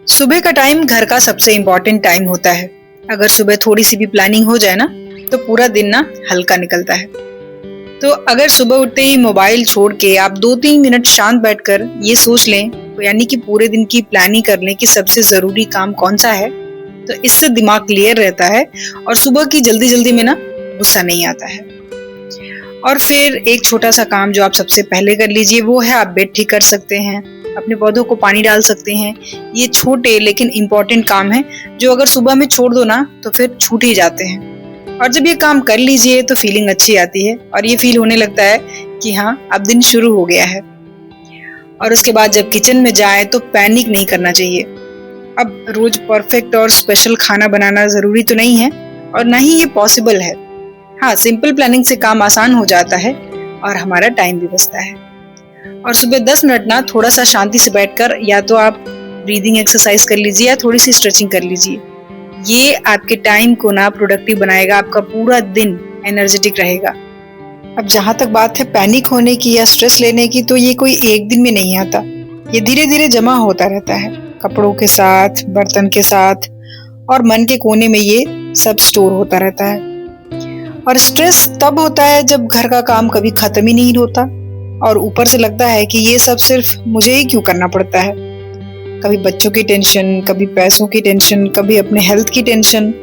सुबह का टाइम घर का सबसे इम्पोर्टेंट टाइम होता है। अगर सुबह थोड़ी सी भी प्लानिंग हो जाए ना, तो पूरा दिन ना हल्का निकलता है। तो अगर सुबह उठते ही मोबाइल छोड़ के आप 2-3 मिनट शांत बैठकर ये सोच लें, तो यानी कि पूरे दिन की प्लानिंग कर लें कि सबसे जरूरी काम कौन सा है, तो इससे दिमाग क्लियर रहता है और सुबह की जल्दी जल्दी में ना गुस्सा नहीं आता है। और फिर एक छोटा सा काम जो आप सबसे पहले कर लीजिए, वो है आप बेड ठीक कर सकते हैं, अपने पौधों को पानी डाल सकते हैं। ये छोटे लेकिन इम्पोर्टेंट काम है जो अगर सुबह में छोड़ दो ना, तो फिर छूट ही जाते हैं। और जब ये काम कर लीजिए तो फीलिंग अच्छी आती है और ये फील होने लगता है कि हाँ, अब दिन शुरू हो गया है। और उसके बाद जब किचन में जाए तो पैनिक नहीं करना चाहिए। अब रोज परफेक्ट और स्पेशल खाना बनाना जरूरी तो नहीं है और ना ही ये पॉसिबल है। हाँ, सिंपल प्लानिंग से काम आसान हो जाता है और हमारा टाइम भी बचता है। और सुबह 10 मिनट ना थोड़ा सा शांति से बैठकर या तो आप ब्रीदिंग एक्सरसाइज कर लीजिए या थोड़ी सी स्ट्रेचिंग कर लीजिए। ये आपके टाइम को ना प्रोडक्टिव बनाएगा, आपका पूरा दिन एनर्जेटिक रहेगा। अब जहाँ तक बात है पैनिक होने की या स्ट्रेस लेने की, तो ये कोई एक दिन में नहीं आता। ये धीरे धीरे जमा होता रहता है, कपड़ों के साथ, बर्तन के साथ और मन के कोने में ये सब स्टोर होता रहता है। और स्ट्रेस तब होता है जब घर का काम कभी खत्म ही नहीं होता और ऊपर से लगता है कि ये सब सिर्फ मुझे ही क्यों करना पड़ता है। कभी बच्चों की टेंशन, कभी पैसों की टेंशन, कभी अपने हेल्थ की टेंशन,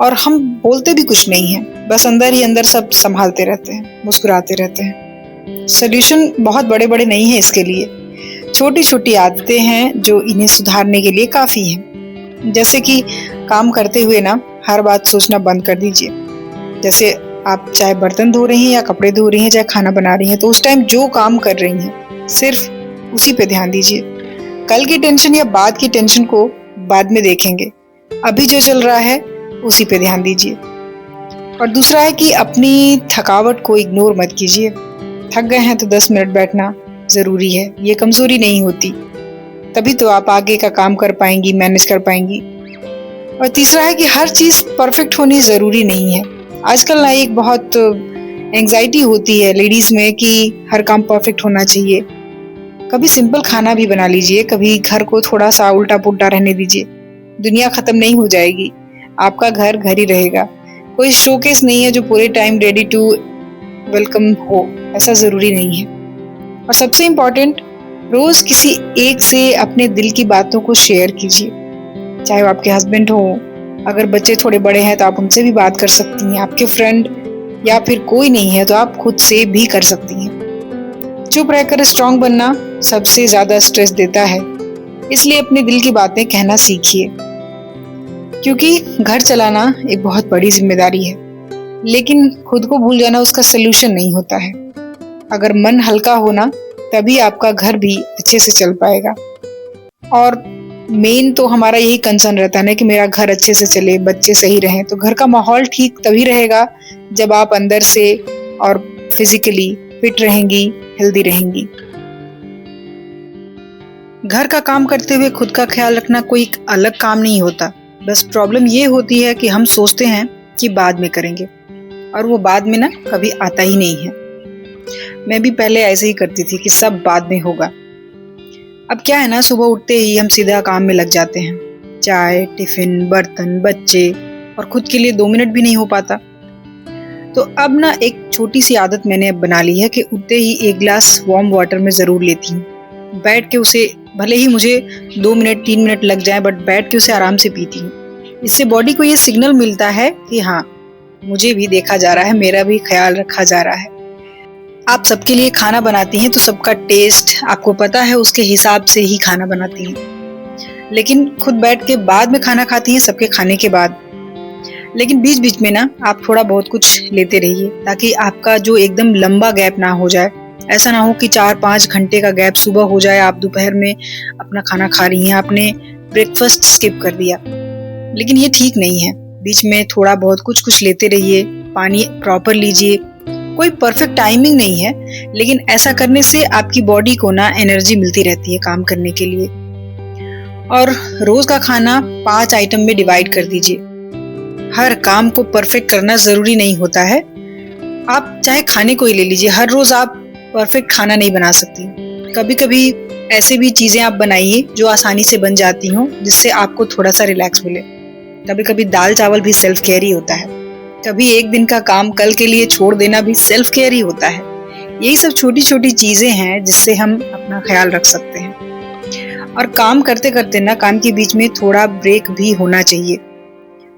और हम बोलते भी कुछ नहीं है, बस अंदर ही अंदर सब संभालते रहते हैं, मुस्कुराते रहते हैं। सोल्यूशन बहुत बड़े बड़े नहीं है इसके लिए, छोटी छोटी आदतें हैं जो इन्हें सुधारने के लिए काफी हैं। जैसे कि काम करते हुए ना हर बात सोचना बंद कर दीजिए। जैसे आप चाहे बर्तन धो रही हैं या कपड़े धो रही हैं, चाहे खाना बना रही हैं, तो उस टाइम जो काम कर रही हैं सिर्फ उसी पे ध्यान दीजिए। कल की टेंशन या बाद की टेंशन को बाद में देखेंगे, अभी जो चल रहा है उसी पे ध्यान दीजिए। और दूसरा है कि अपनी थकावट को इग्नोर मत कीजिए। थक गए हैं तो 10 मिनट बैठना जरूरी है, ये कमजोरी नहीं होती। तभी तो आप आगे का काम कर पाएंगी, मैनेज कर पाएंगी। और तीसरा है कि हर चीज परफेक्ट होनी जरूरी नहीं है। आजकल ना एक बहुत एंजाइटी होती है लेडीज में कि हर काम परफेक्ट होना चाहिए। कभी सिंपल खाना भी बना लीजिए, कभी घर को थोड़ा सा उल्टा पुल्टा रहने दीजिए। दुनिया खत्म नहीं हो जाएगी, आपका घर घर ही रहेगा। कोई शोकेस नहीं है जो पूरे टाइम रेडी टू वेलकम हो, ऐसा जरूरी नहीं है। और सबसे इम्पोर्टेंट, रोज किसी एक से अपने दिल की बातों को शेयर कीजिए, चाहे वो आपके हस्बैंड हो, अगर बच्चे थोड़े बड़े हैं तो आप उनसे भी बात कर सकती हैं, आपके फ्रेंड, या फिर कोई नहीं है तो आप खुद से भी कर सकती हैं। चुप रहकर स्ट्रांग बनना सबसे ज्यादा स्ट्रेस देता है, इसलिए अपने दिल की बातें कहना सीखिए। क्योंकि घर चलाना एक बहुत बड़ी जिम्मेदारी है, लेकिन खुद को भूल जाना उसका सलूशन नहीं होता है। अगर मन हल्का होना, तभी आपका घर भी अच्छे से चल पाएगा। और मेन तो हमारा यही कंसर्न रहता है ना कि मेरा घर अच्छे से चले, बच्चे सही रहें। तो घर का माहौल ठीक तभी रहेगा जब आप अंदर से और फिजिकली फिट रहेंगी, हेल्दी रहेंगी। घर का काम करते हुए खुद का ख्याल रखना कोई अलग काम नहीं होता, बस प्रॉब्लम ये होती है कि हम सोचते हैं कि बाद में करेंगे और वो बाद में ना कभी आता ही नहीं है। मैं भी पहले ऐसे ही करती थी कि सब बाद में होगा। अब क्या है ना, सुबह उठते ही हम सीधा काम में लग जाते हैं, चाय, टिफिन, बर्तन, बच्चे, और खुद के लिए 2 मिनट भी नहीं हो पाता। तो अब ना एक छोटी सी आदत मैंने अब बना ली है कि उठते ही 1 गिलास वार्म वाटर में जरूर लेती हूँ। बैठ के उसे, भले ही मुझे 2 मिनट 3 मिनट लग जाए, बट बैठ के उसे आराम से पीती हूँ। इससे बॉडी को ये सिग्नल मिलता है कि हाँ, मुझे भी देखा जा रहा है, मेरा भी ख्याल रखा जा रहा है। आप सबके लिए खाना बनाती हैं तो सबका टेस्ट आपको पता है, उसके हिसाब से ही खाना बनाती हैं। लेकिन खुद बैठ के बाद में खाना खाती हैं, सबके खाने के बाद। लेकिन बीच बीच में ना आप थोड़ा बहुत कुछ लेते रहिए, ताकि आपका जो एकदम लंबा गैप ना हो जाए। ऐसा ना हो कि 4-5 घंटे का गैप सुबह हो जाए, आप दोपहर में अपना खाना खा रही हैं, आपने ब्रेकफास्ट स्किप कर दिया। लेकिन ये ठीक नहीं है, बीच में थोड़ा बहुत कुछ कुछ लेते रहिए, पानी प्रॉपर लीजिए। कोई परफेक्ट टाइमिंग नहीं है, लेकिन ऐसा करने से आपकी बॉडी को ना एनर्जी मिलती रहती है काम करने के लिए। और रोज का खाना 5 आइटम में डिवाइड कर दीजिए। हर काम को परफेक्ट करना जरूरी नहीं होता है। आप चाहे खाने को ही ले लीजिए, हर रोज आप परफेक्ट खाना नहीं बना सकती। कभी कभी ऐसे भी चीजें आप बनाइए जो आसानी से बन जाती हों, जिससे आपको थोड़ा सा रिलैक्स मिले। कभी कभी दाल चावल भी सेल्फ केयर ही होता है। कभी एक दिन का काम कल के लिए छोड़ देना भी सेल्फ केयर ही होता है। यही सब छोटी छोटी चीजें हैं जिससे हम अपना ख्याल रख सकते हैं। और काम करते करते ना काम के बीच में थोड़ा ब्रेक भी होना चाहिए।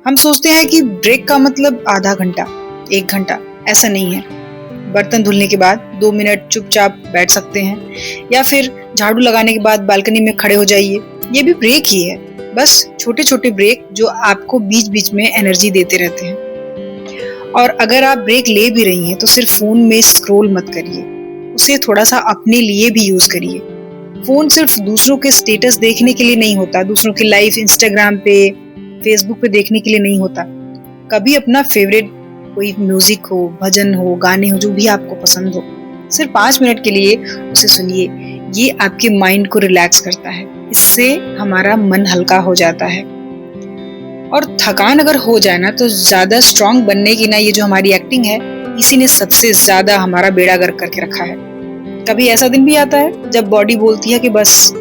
हम सोचते हैं कि ब्रेक का मतलब आधा घंटा, 1 घंटा, ऐसा नहीं है। बर्तन धुलने के बाद 2 मिनट चुपचाप बैठ सकते हैं, या फिर झाड़ू लगाने के बाद बालकनी में खड़े हो जाइए। ये भी ब्रेक ही है, बस छोटे छोटे ब्रेक जो आपको बीच बीच में एनर्जी देते रहते हैं। और अगर आप ब्रेक ले भी रही हैं तो सिर्फ फोन में स्क्रॉल मत करिए, उसे थोड़ा सा अपने लिए भी यूज करिए। फोन सिर्फ दूसरों के स्टेटस देखने के लिए नहीं होता, दूसरों की लाइफ इंस्टाग्राम पे, फेसबुक पे देखने के लिए नहीं होता। कभी अपना फेवरेट कोई म्यूजिक हो, भजन हो, गाने हो, जो भी आपको पसंद हो, सिर्फ 5 मिनट के लिए उसे सुनिए। ये आपके माइंड को रिलैक्स करता है, इससे हमारा मन हल्का हो जाता है। और थकान अगर हो जाए ना तो ज्यादा स्ट्रांग बनने की ना ये जो हमारी एक्टिंग है, इसी ने सबसे ज्यादा हमारा बेड़ा गर्क करके रखा है। कभी ऐसा दिन भी आता है जब बॉडी बोलती है कि बस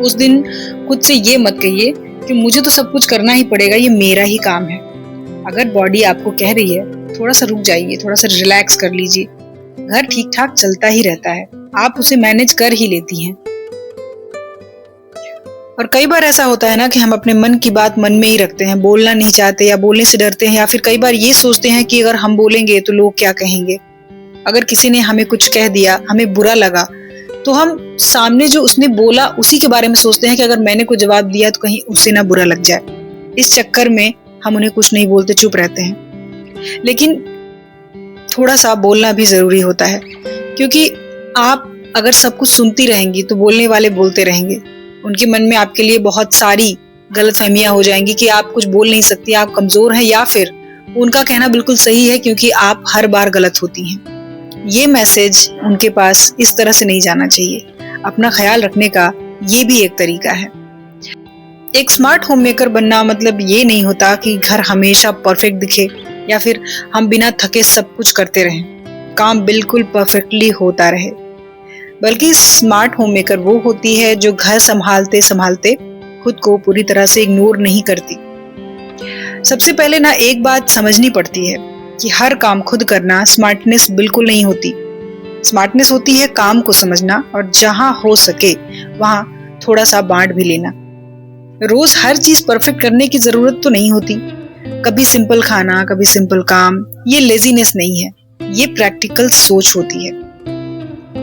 उस दिन खुद से ये मत कहिए कि मुझे तो सब कुछ करना ही पड़ेगा, ये मेरा ही काम है। अगर बॉडी आपको कह रही है थोड़ा सा रुक जाइए, थोड़ा सा रिलैक्स कर लीजिए, घर ठीक ठाक चलता ही रहता है, आप उसे मैनेज कर ही लेती हैं। और कई बार ऐसा होता है ना कि हम अपने मन की बात मन में ही रखते हैं, बोलना नहीं चाहते या बोलने से डरते हैं, या फिर कई बार ये सोचते हैं कि अगर हम बोलेंगे तो लोग क्या कहेंगे। अगर किसी ने हमें कुछ कह दिया, हमें बुरा लगा, तो हम सामने जो उसने बोला उसी के बारे में सोचते हैं कि अगर मैंने कोई जवाब दिया तो कहीं उससे ना बुरा लग जाए। इस चक्कर में हम उन्हें कुछ नहीं बोलते, चुप रहते हैं। लेकिन थोड़ा सा बोलना भी जरूरी होता है, क्योंकि आप अगर सब कुछ सुनती रहेंगी तो बोलने वाले बोलते रहेंगे। उनके मन में आपके लिए बहुत सारी गलतफहमियां हो जाएंगी कि आप कुछ बोल नहीं सकती, आप कमजोर हैं, या फिर उनका कहना बिल्कुल सही है क्योंकि आप हर बार गलत होती हैं। ये मैसेज उनके पास इस तरह से नहीं जाना चाहिए। अपना ख्याल रखने का ये भी एक तरीका है। एक स्मार्ट होम मेकर बनना मतलब ये नहीं होता कि घर हमेशा परफेक्ट दिखे या फिर हम बिना थके सब कुछ करते रहें, काम बिल्कुल परफेक्टली होता रहे। बल्कि स्मार्ट होम मेकर वो होती है जो घर संभालते संभालते खुद को पूरी तरह से इग्नोर नहीं करती। सबसे पहले ना एक बात समझनी पड़ती है कि हर काम खुद करना स्मार्टनेस बिल्कुल नहीं होती। स्मार्टनेस होती है काम को समझना और जहां हो सके वहां थोड़ा सा बांट भी लेना। रोज हर चीज परफेक्ट करने की जरूरत तो नहीं होती। कभी सिंपल खाना, कभी सिंपल काम, ये लेजीनेस नहीं है, ये प्रैक्टिकल सोच होती है।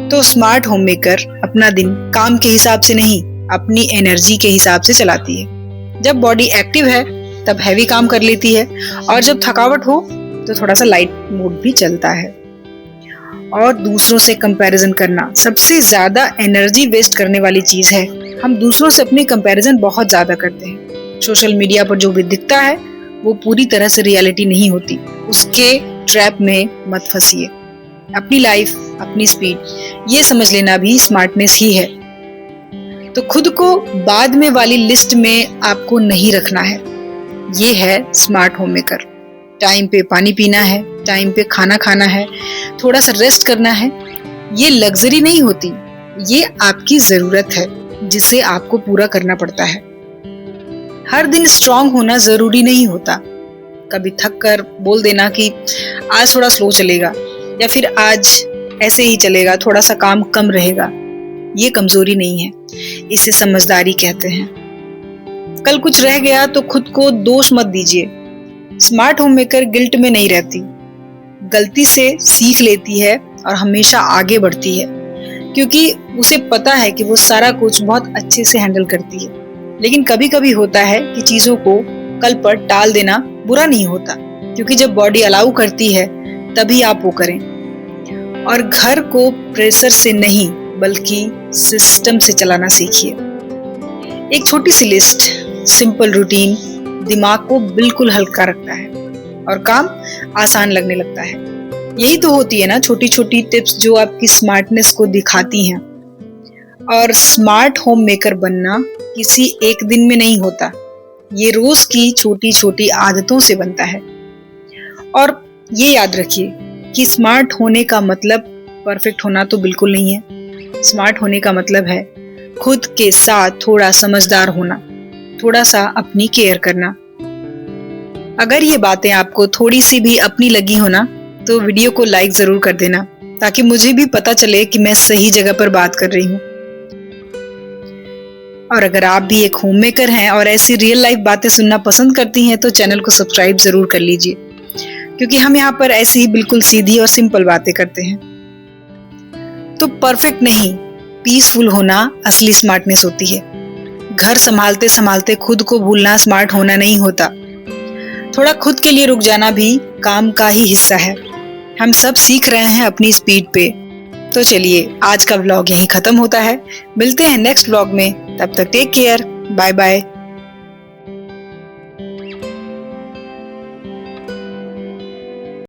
तो स्मार्ट होम मेकर अपना दिन काम के हिसाब से नहीं, अपनी एनर्जी के हिसाब से चलाती है। जब बॉडी एक्टिव है तब हैवी काम कर लेती है, और जब थकावट हो तो थोड़ा सा लाइट मोड भी चलता है। और दूसरों से कंपैरिजन करना सबसे ज्यादा एनर्जी वेस्ट करने वाली चीज है। हम दूसरों से अपनी कंपैरिजन बहुत ज्यादा करते हैं। सोशल मीडिया पर जो भी दिखता है वो पूरी तरह से रियलिटी नहीं होती। उसके ट्रैप में मत फंसिए। अपनी लाइफ, अपनी स्पीड, ये समझ लेना भी स्मार्टनेस ही है। तो खुद को बाद में वाली लिस्ट में आपको नहीं रखना है। ये है स्मार्ट होम मेकर। टाइम पे पानी पीना है, टाइम पे खाना खाना है, थोड़ा सा रेस्ट करना है। ये लग्जरी नहीं होती, ये आपकी जरूरत है जिसे आपको पूरा करना पड़ता है। हर दिन स्ट्रांग होना जरूरी नहीं होता। कभी थक कर बोल देना कि आज थोड़ा स्लो चलेगा, या फिर आज ऐसे ही चलेगा, थोड़ा सा काम कम रहेगा, ये कमजोरी नहीं है, इसे समझदारी कहते हैं। कल कुछ रह गया तो खुद को दोष मत दीजिए। स्मार्ट होम मेकर गिल्ट में नहीं रहती, गलती से सीख लेती है और हमेशा आगे बढ़ती है, क्योंकि उसे पता है कि वो सारा कुछ बहुत अच्छे से हैंडल करती है। लेकिन कभी कभी होता है कि चीजों को कल पर टाल देना बुरा नहीं होता, क्योंकि जब बॉडी अलाउ करती है तभी आप वो करें। और घर को प्रेशर से नहीं बल्कि सिस्टम से चलाना सीखिए। एक छोटी सी लिस्ट, सिंपल रूटीन दिमाग को बिल्कुल हल्का रखता है और काम आसान लगने लगता है। यही तो होती है ना छोटी छोटी टिप्स जो आपकी स्मार्टनेस को दिखाती हैं। और स्मार्ट होम मेकर बनना किसी एक दिन में नहीं होता, ये रोज की छोटी छोटी आदतों से बनता है। और ये याद रखिए कि स्मार्ट होने का मतलब परफेक्ट होना तो बिल्कुल नहीं है। स्मार्ट होने का मतलब है खुद के साथ थोड़ा समझदार होना, थोड़ा सा अपनी केयर करना। अगर ये बातें आपको थोड़ी सी भी अपनी लगी हो ना, तो वीडियो को लाइक जरूर कर देना, ताकि मुझे भी पता चले कि मैं सही जगह पर बात कर रही हूँ। और अगर आप भी एक होममेकर हैं और ऐसी रियल लाइफ बातें सुनना पसंद करती हैं, तो चैनल को सब्सक्राइब जरूर कर लीजिए, क्योंकि हम यहाँ पर ऐसी ही बिल्कुल सीधी और सिंपल बातें करते हैं। तो परफेक्ट नहीं, पीसफुल होना असली स्मार्टनेस होती है। घर संभालते संभालते खुद को भूलना स्मार्ट होना नहीं होता। थोड़ा खुद के लिए रुक जाना भी काम का ही हिस्सा है। हम सब सीख रहे हैं अपनी स्पीड पे। तो चलिए, आज का व्लॉग यहीं खत्म होता है। मिलते हैं नेक्स्ट व्लॉग में। तब तक टेक केयर, बाय बाय।